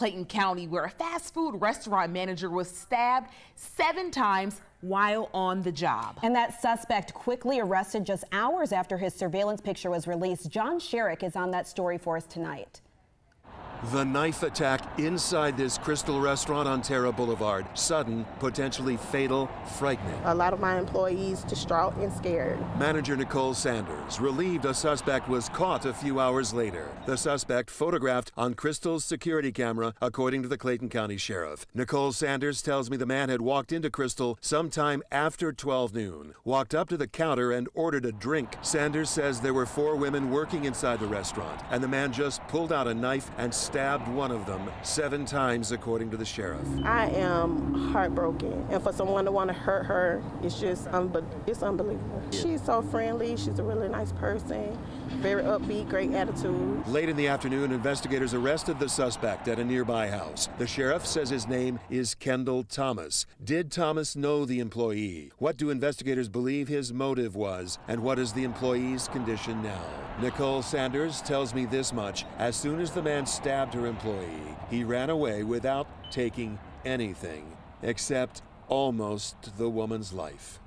Clayton County, where a fast food restaurant manager was stabbed 7 times while on the job. And that suspect quickly arrested just hours after his surveillance picture was released. John Sherrick is on that story for us tonight. The knife attack inside this Krystal restaurant on Tara Boulevard. Sudden, potentially fatal, frightening. A lot of my employees distraught and scared. Manager Nicole Sanders relieved a suspect was caught a few hours later. The suspect photographed on Krystal's security camera, according to the Clayton County Sheriff. Nicole Sanders tells me the man had walked into Krystal sometime after 12 noon, walked up to the counter and ordered a drink. Sanders says there were 4 women working inside the restaurant, and the man just pulled out a knife and stabbed one of them 7 times, according to the sheriff. I am heartbroken, and for someone to want to hurt her, it's just it's unbelievable. She's so friendly. She's a really nice person, very upbeat, great attitude. Late in the afternoon, investigators arrested the suspect at a nearby house. The sheriff says his name is Kendall Thomas. Did Thomas know the employee? What do investigators believe his motive was? And what is the employee's condition now? Nicole Sanders tells me this much: as soon as the man stabbed her employee, he ran away without taking anything except almost the woman's life.